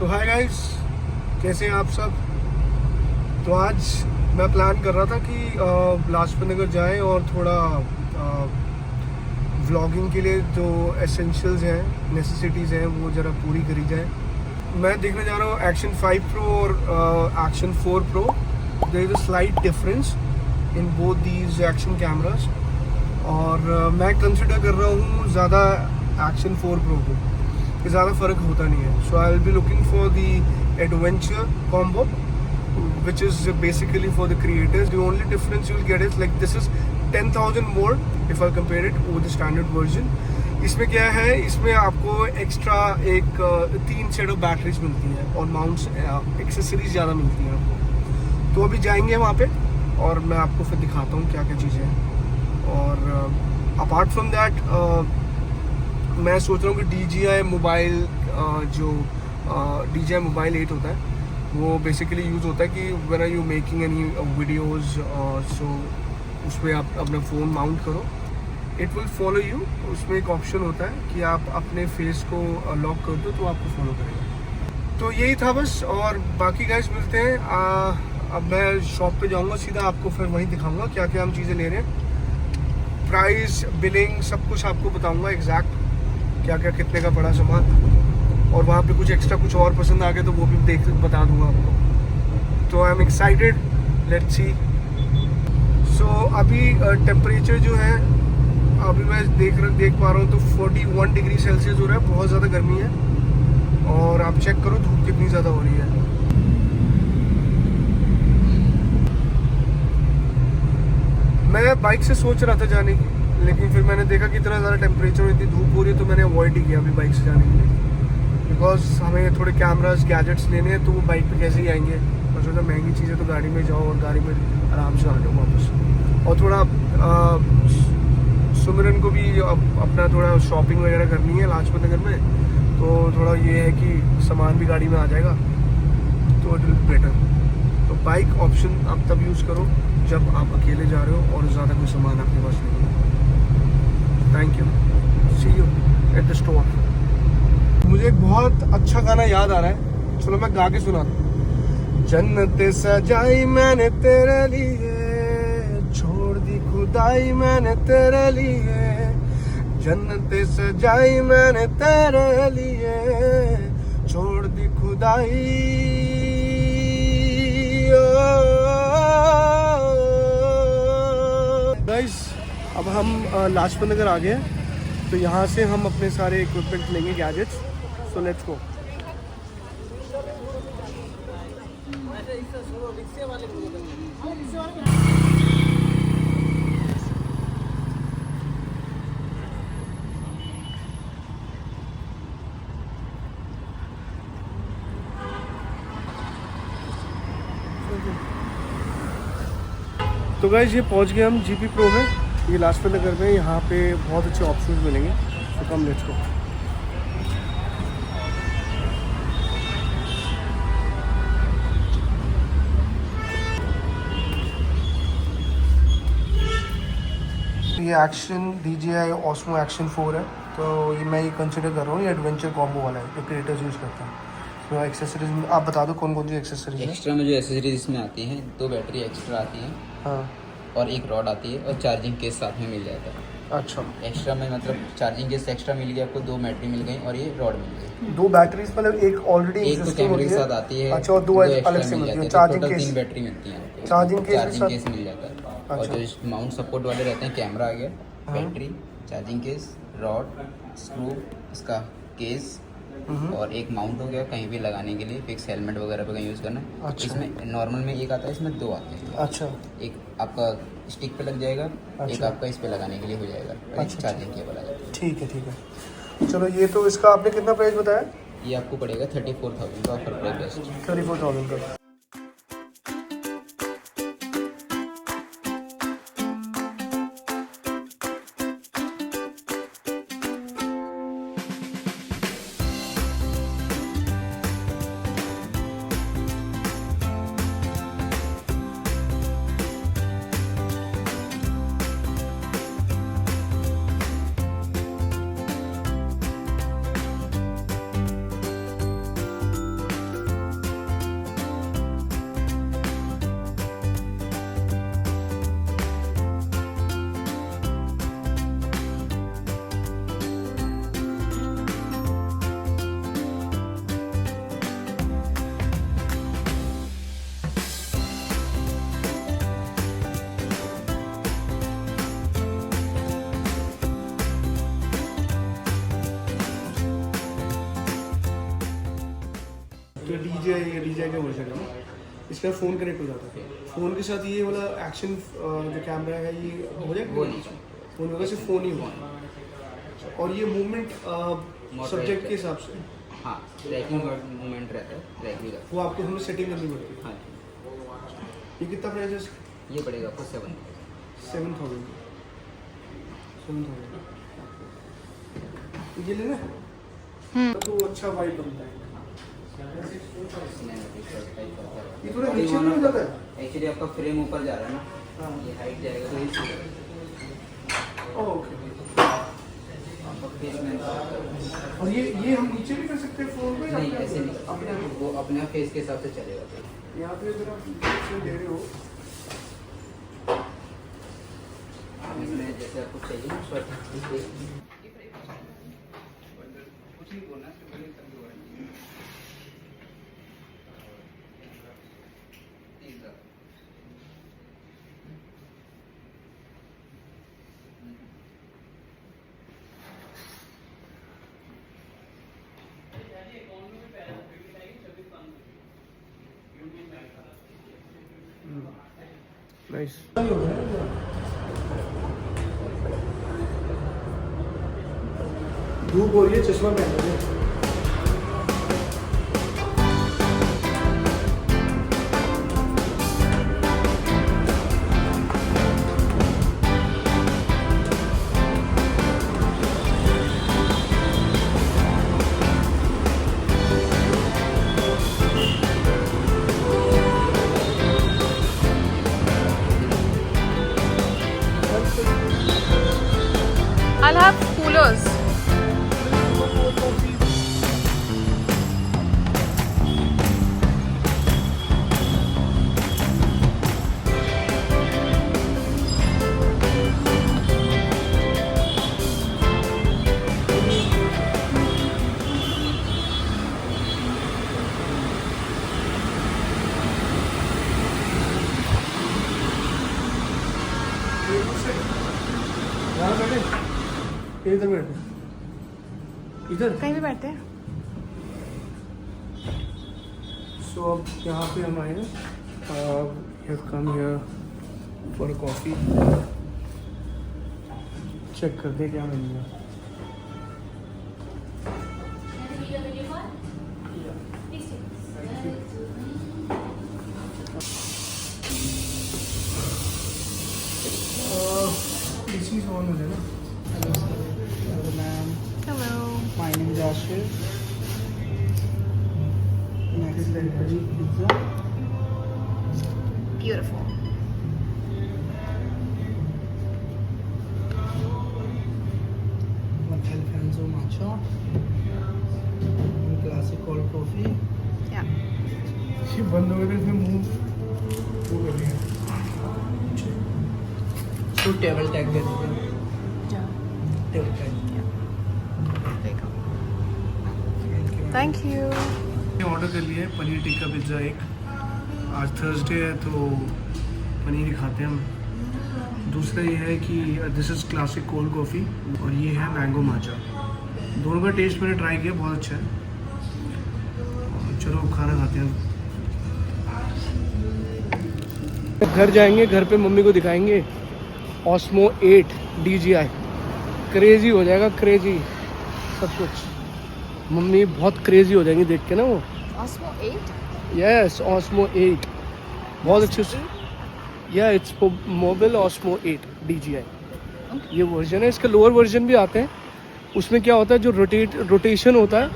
तो hi guys, कैसे हैं आप सब। तो आज मैं प्लान कर रहा था कि लाजपत नगर जाएं और थोड़ा व्लॉगिंग के लिए जो एसेंशियल्स हैं, नेसेसिटीज़ हैं, वो ज़रा पूरी करी जाए। मैं देखने जा रहा हूँ एक्शन 5 प्रो और action 4 pro. There is a slight difference in both these action cameras और मैं कंसिडर कर रहा हूँ ज़्यादा एक्शन 4 प्रो को, कि ज़्यादा फ़र्क होता नहीं है। So I will be looking for the adventure combo which is basically for the creators. The only difference you will get is like this is 10,000 more if I compare it with the standard version. इसमें क्या है, इसमें आपको extra एक 3 set of batteries मिलती हैं और mounts accessories ज़्यादा मिलती हैं आपको। तो अभी जाएंगे वहाँ पे और मैं आपको फिर दिखाता हूँ क्या क्या चीज़ें हैं। और अपार्ट फ्रॉम दैट मैं सोच रहा हूँ कि DJI मोबाइल जो DJI मोबाइल 8 होता है, वो बेसिकली यूज़ होता है कि when are you making any videos, so उस पर आप अपना फ़ोन माउंट करो, इट विल फॉलो यू। उसमें एक ऑप्शन होता है कि आप अपने फेस को लॉक कर दो तो आपको फॉलो करेगा। तो यही था बस, और बाकी गाइस मिलते हैं। अब मैं शॉप पे जाऊंगा सीधा, आपको फिर वहीं दिखाऊंगा क्या क्या हम चीज़ें ले रहे हैं, प्राइस, बिलिंग, सब कुछ आपको बताऊँगा एग्जैक्ट क्या क्या कितने का पड़ा सामान। और वहाँ पे कुछ एक्स्ट्रा कुछ और पसंद आ गया तो वो भी बता दूंगा आपको। तो I'm excited, let's see. So अभी टेम्परेचर जो है, अभी मैं देख पा रहा हूँ तो 41 डिग्री सेल्सियस हो रहा है, बहुत ज़्यादा गर्मी है। और आप चेक करो धूप कितनी ज़्यादा हो रही है। मैं बाइक से सोच रहा था जाने की, लेकिन फिर मैंने देखा कि इतना ज़्यादा टेम्परेचर, इतनी धूप हो रही है, तो मैंने अवॉइड ही किया अभी बाइक से जाने के लिए। बिकॉज हमें थोड़े कैमरास गैजेट्स लेने हैं, तो वो बाइक पे कैसे ही आएंगे। और सोचा महंगी चीज़ें तो गाड़ी में जाओ और गाड़ी में आराम से आ जाओ वापस। और थोड़ा सुमिरन को भी अपना थोड़ा शॉपिंग वगैरह करनी है लाजपत नगर में, तो थोड़ा ये है कि सामान भी गाड़ी में आ जाएगा, तो इट विल बेटर। तो बाइक ऑप्शन आप तब यूज़ करो जब आप अकेले जा रहे हो और ज़्यादा कोई सामान आपके पास नहीं है। Thank you, see you at the store. मुझे एक बहुत अच्छा गाना याद आ रहा है, चलो मैं गा के सुनाता हूँ। जन्नत सजाई मैंने तेरे लिए, छोड़ दी खुदाई मैंने तेरे लिए। जन्नत सजाई मैंने तेरे लिए, छोड़ दी खुदाई। गाइस, अब हम लाजपत नगर आ गए हैं, तो यहाँ से हम अपने सारे इक्विपमेंट लेंगे, गैजेट्स। So let's go. तो गाइस, ये पहुँच गए हम GP Pro में, ये लाजपत नगर में। यहाँ पे बहुत अच्छे ऑप्शंस मिलेंगे, तो कम लेट्स गो। ये एक्शन DJI Osmo Action 4 है, तो ये मैं ये कंसिडर कर रहा हूँ, ये एडवेंचर कॉम्बो वाला है जो क्रिएटर्स यूज़ करते हैं। तो एक्सेसरीज आप बता दो कौन कौन सी एक्सेसरीज है। एक्स्ट्रा में जो एक्सेसरीज इसमें आती हैं, 2 बैटरी एक्स्ट्रा आती हैं, हाँ, और 1 रॉड आती है, और चार्जिंग केस साथ में मिल जाता है। अच्छा, एक्स्ट्रा में मतलब चार्जिंग केस एक्स्ट्रा मिल गया आपको, 2 बैटरी मिल गई और ये रॉड मिल गई। 2 बैटरीज मतलब एक ऑलरेडी एक तो एग्जिस्टिंग कैमरे होती के है, साथ आती है, अच्छा, और 2 अलग से मिलती है। चार्जिंग केस, 3 बैटरी मिलती है आपको, चार्जिंग केस मिल जाता है। और अच्छा। जो माउंट सपोर्ट वाले रहते हैं, कैमरा आ गया, battery, charging case, rod, screw, इसका केस, और एक माउंट हो गया कहीं भी लगाने के लिए, फिक्स हेलमेट वगैरह पे कहीं यूज़ करना है। अच्छा। इसमें नॉर्मल में एक आता है, इसमें 2 आते हैं। अच्छा, एक आपका स्टिक पे लग जाएगा, एक अच्छा। आपका इस पे लगाने के लिए हो जाएगा, अच्छा, चार्जिंग केबल आ जाएगा। ठीक है, ठीक है। चलो, ये तो इसका आपने कितना प्राइस बताया? ये आपको पड़ेगा 34,000 का ऑफर प्राइस बेस्ट। 34,000 का। तो DJI का वर्जन है ना, इसका फ़ोन कनेक्ट हो जाता है। फ़ोन के साथ ये वाला एक्शन जो कैमरा है ये हो जाएगा, वो नहीं। फ़ोन होगा, सिर्फ फ़ोन ही होगा। और ये मूवमेंट सब्जेक्ट के हिसाब से हाँ, ट्रैकिंग मूवमेंट रहता है, ट्रैक भी करता वो आपको हमें सेटिंग करनी पड़ती है। हाँ है। ये कितना प्राइस है? ये पड़ेगा आपको 7। 7,000 ये लेना है? तो अच्छा वाइब बनता है। ये थोड़ा नीचे में हो जाता है। एक्चुअली आपका फ्रेम ऊपर जा रहा है ना, हाँ। ये हाइट जाएगा तो ये ओके। आपका फेस में और ये हम नीचे भी कर सकते हैं फ़ोन पे? नहीं, ऐसे नहीं, अपने वो अपने फेस के हिसाब से चलेगा। यहाँ पे अगर आप नीचे दे रहे हो इसमें जैसे आपको चाहिए ना कुछ नहीं बोलना नाइस। धूप हो रही है, चश्मा पहन लो। I'll have coolers. यहाँ बैठे, इधर बैठे, इधर। कहीं भी बैठते हैं। सो अब यहाँ पे हम आए हैं, come here for coffee. Check करते हैं क्या मिलेगा। इसी ऑन हो जाएगा। Hello ma'am, Hello. my name is Ashish. Next Is that veggie pizza. Beautiful. One Alfonso matcha. One classic cold coffee. Yeah. ये बंद हो गए थे, इसमें मुंह वो कर दिया। Two table tag दे दीजिए. Yeah. Table tag. There you go. Thank you. Thank you. Order कर लिया है पनीर टिक्का पिज्ज़ा एक। आज थर्सडे है तो पनीर ही खाते हैं हम। दूसरा ये है कि this is classic cold coffee और ये है मैंगो माचा। दोनों का टेस्ट मैंने ट्राई किया, बहुत अच्छा है। और चलो खाना खाते हैं। घर जाएंगे, घर पे मम्मी को दिखाएंगे ऑस्मो 8 DJI। क्रेजी हो जाएगा, क्रेजी सब कुछ। मम्मी बहुत क्रेजी हो जाएंगी देख के ना वो। Osmo 8? यस, ऑस्मो 8 बहुत अच्छे से। या इट्स मोबाइल ऑस्मो 8 DJI ये वर्जन है। इसके लोअर वर्जन भी आते हैं। उसमें क्या होता है, जो रोटेशन होता है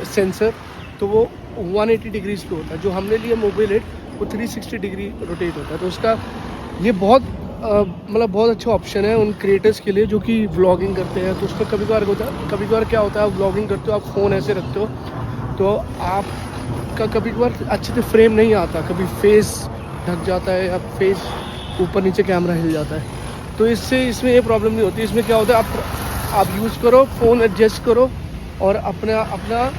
सेंसर, तो वो 180 डिग्रीज पे होता है। जो हमने लिया मोबाइल 8 वो 360 डिग्री रोटेट होता है। तो उसका ये बहुत मतलब बहुत अच्छा ऑप्शन है उन क्रिएटर्स के लिए जो कि व्लॉगिंग करते हैं। तो उसमें कभी कभार क्या होता है, आप व्लॉगिंग करते हो, आप फ़ोन ऐसे रखते हो तो आपका कभी कभार अच्छे से फ्रेम नहीं आता, कभी फेस ढक जाता है या फेस ऊपर नीचे कैमरा हिल जाता है। तो इसमें ये प्रॉब्लम नहीं होती। इसमें क्या होता है, आप यूज़ करो, फ़ोन एडजस्ट करो और अपना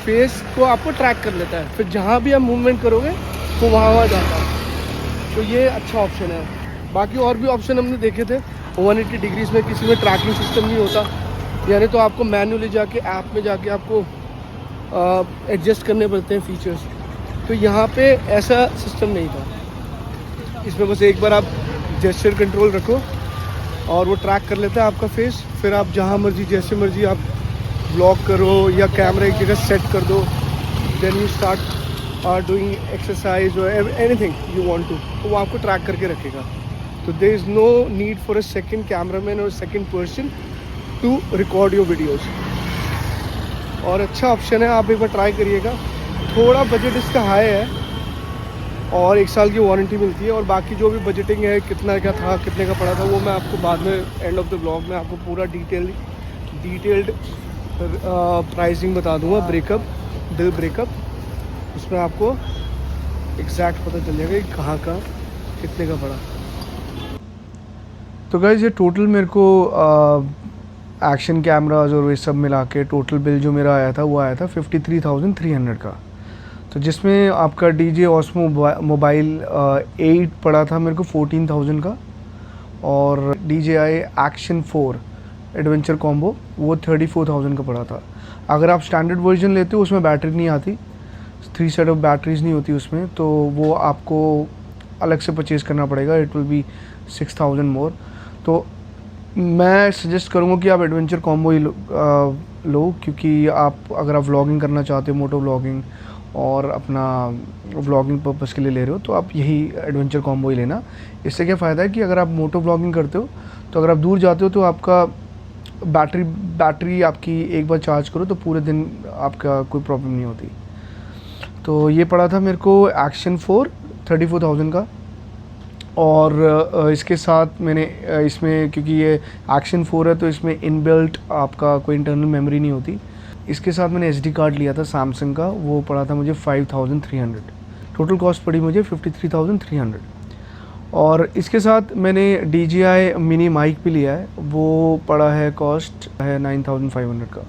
फेस को आपको ट्रैक कर लेता है। फिर जहाँ भी आप मूवमेंट करोगे तो वहाँ जाता है। तो ये अच्छा ऑप्शन है। बाकी और भी ऑप्शन हमने देखे थे 180 डिग्रीज में, किसी में ट्रैकिंग सिस्टम नहीं होता, यानी तो आपको मैन्युअली जाके ऐप में जाके आपको एडजस्ट करने पड़ते हैं फीचर्स। तो यहाँ पे ऐसा सिस्टम नहीं था। इसमें बस एक बार आप जेस्चर कंट्रोल रखो और वो ट्रैक कर लेता है आपका फेस। फिर आप जहाँ मर्जी जैसे मर्जी आप ब्लॉग करो या कैमरा एक जगह सेट कर दो, then you start doing exercise और एनीथिंग यू वांट टू, तो वो आपको ट्रैक करके रखेगा। तो there is no need for a second cameraman और second person to record your videos. और अच्छा ऑप्शन है, आप एक बार ट्राई करिएगा। थोड़ा बजट इसका हाई है और 1 साल की वारंटी मिलती है। और बाकी जो भी बजटिंग है, कितना क्या था, कितने का पड़ा था, वो मैं आपको बाद में एंड ऑफ द ब्लॉग में आपको पूरा डिटेल्ड प्राइसिंग बता दूंगा, बिल ब्रेकअप। उसमें आपको एग्जैक्ट पता चल जाएगा कि कहाँ का कितने का पड़ा। तो गाइस ये टोटल मेरे को एक्शन कैमराज और ये सब मिला के टोटल बिल जो मेरा आया था वो आया था 53,300 का। तो जिसमें आपका DJ Osmo मोबाइल 8 पड़ा था मेरे को 14,000 का, और DJI Action 4 एडवेंचर कॉम्बो वो 34,000 का पड़ा था। अगर आप स्टैंडर्ड वर्जन लेते हो उसमें बैटरी नहीं आती, 3 सेट ऑफ बैटरीज नहीं होती उसमें, तो वो आपको अलग से परचेज़ करना पड़ेगा। इट विल बी 6,000 मोर। तो मैं सजेस्ट करूँगा कि आप एडवेंचर कॉम्बो ही लो, क्योंकि आप अगर आप व्लॉगिंग करना चाहते हो, मोटो व्लॉगिंग और अपना व्लॉगिंग पर्पस के लिए ले रहे हो, तो आप यही एडवेंचर कॉम्बो ही लेना। इससे क्या फ़ायदा है कि अगर आप मोटो व्लॉगिंग करते हो तो अगर आप दूर जाते हो तो आपका बैटरी आपकी एक बार चार्ज करो तो पूरे दिन आपका कोई प्रॉब्लम नहीं होती। तो ये पड़ा था मेरे को Action 4 34,000 का। और इसके साथ मैंने इसमें, क्योंकि ये Action 4 है तो इसमें इनबिल्ट आपका कोई इंटरनल मेमोरी नहीं होती, इसके साथ मैंने SD कार्ड लिया था सैमसंग का, वो पड़ा था मुझे 5,300। टोटल कॉस्ट पड़ी मुझे 53,300। और इसके साथ मैंने DJI मिनी माइक भी लिया है, वो पड़ा है कॉस्ट है 9,500 का।